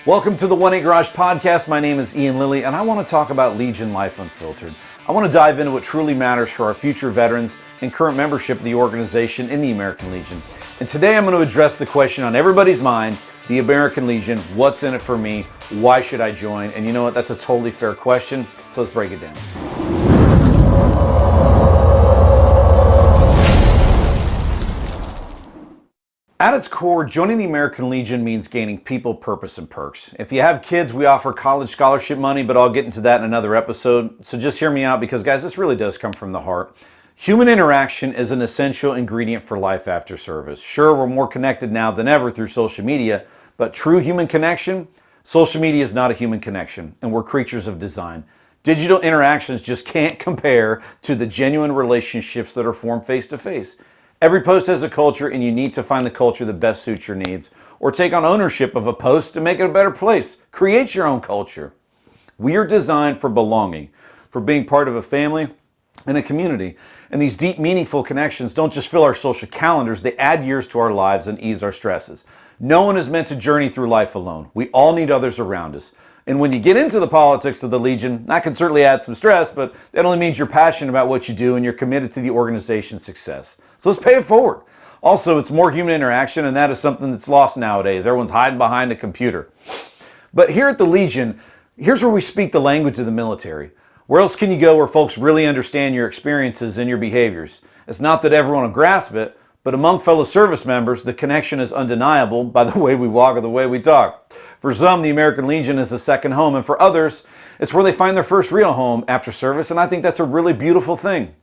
Welcome to the 1-8 Garage Podcast. My name is Ian Lilly, and I want to talk about Legion Life Unfiltered. I want to dive into what truly matters for our future veterans and current membership of the organization in the American Legion. And today I'm going to address the question on everybody's mind, the American Legion, what's in it for me? Why should I join? And you know what? That's a totally fair question, so let's break it down. At its core, joining the American Legion means gaining people, purpose, and perks. If you have kids, we offer college scholarship money, but I'll get into that in another episode. So just hear me out because, guys, this really does come from the heart. Human interaction is an essential ingredient for life after service. Sure, we're more connected now than ever through social media, but true human connection, social media is not a human connection, and we're creatures of design. Digital interactions just can't compare to the genuine relationships that are formed face-to-face. Every post has a culture, and you need to find the culture that best suits your needs, or take on ownership of a post to make it a better place. Create your own culture. We are designed for belonging, for being part of a family and a community. And these deep, meaningful connections don't just fill our social calendars, they add years to our lives and ease our stresses. No one is meant to journey through life alone. We all need others around us. And when you get into the politics of the Legion, that can certainly add some stress, but that only means you're passionate about what you do and you're committed to the organization's success. So let's pay it forward. Also, it's more human interaction, and that is something that's lost nowadays. Everyone's hiding behind a computer. But here at the Legion, here's where we speak the language of the military. Where else can you go where folks really understand your experiences and your behaviors? It's not that everyone will grasp it, but among fellow service members, the connection is undeniable by the way we walk or the way we talk. For some, the American Legion is a second home, and for others, it's where they find their first real home after service, and I think that's a really beautiful thing.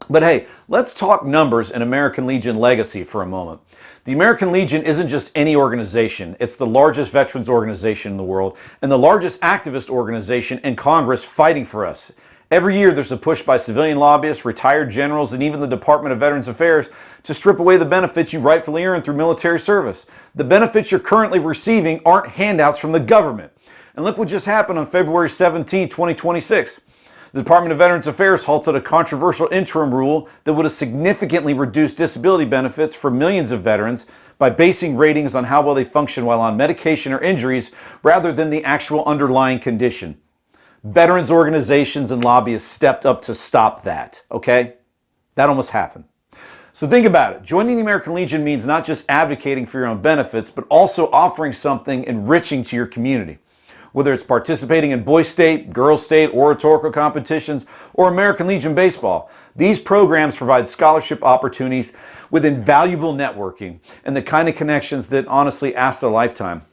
But hey, let's talk numbers and American Legion legacy for a moment. The American Legion isn't just any organization. It's the largest veterans organization in the world and the largest activist organization in Congress fighting for us. Every year there's a push by civilian lobbyists, retired generals, and even the Department of Veterans Affairs to strip away the benefits you rightfully earn through military service. The benefits you're currently receiving aren't handouts from the government. And look what just happened on February 17, 2026. The Department of Veterans Affairs halted a controversial interim rule that would have significantly reduced disability benefits for millions of veterans by basing ratings on how well they function while on medication or injuries rather than the actual underlying condition. Veterans organizations and lobbyists stepped up to stop that, okay? That almost happened. So think about it. Joining the American Legion means not just advocating for your own benefits, but also offering something enriching to your community. Whether it's participating in Boy State, Girl State, oratorical competitions, or American Legion baseball, these programs provide scholarship opportunities with invaluable networking and the kind of connections that honestly last a lifetime.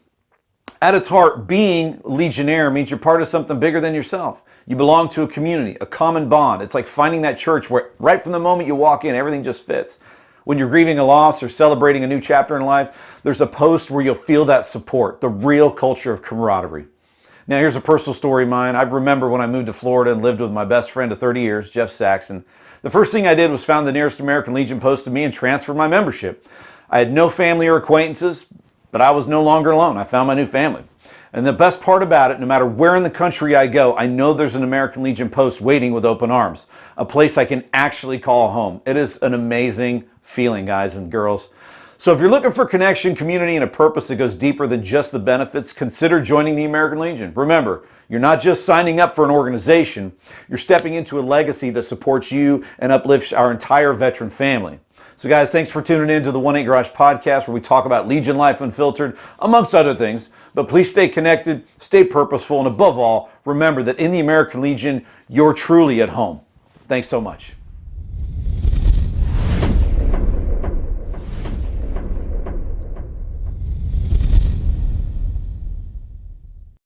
At its heart, being Legionnaire means you're part of something bigger than yourself. You belong to a community, a common bond. It's like finding that church where right from the moment you walk in, everything just fits. When you're grieving a loss or celebrating a new chapter in life, there's a post where you'll feel that support, the real culture of camaraderie. Now, here's a personal story of mine. I remember when I moved to Florida and lived with my best friend of 30 years, Jeff Saxon. The first thing I did was found the nearest American Legion post to me and transferred my membership. I had no family or acquaintances, but I was no longer alone. I found my new family. And the best part about it, no matter where in the country I go, I know there's an American Legion post waiting with open arms, a place I can actually call home. It is an amazing feeling, guys and girls. So if you're looking for connection, community, and a purpose that goes deeper than just the benefits, consider joining the American Legion. Remember, you're not just signing up for an organization, you're stepping into a legacy that supports you and uplifts our entire veteran family. So guys, thanks for tuning in to the 1-8 Garage Podcast, where we talk about Legion Life Unfiltered, amongst other things. But please stay connected, stay purposeful, and above all, remember that in the American Legion, you're truly at home. Thanks so much.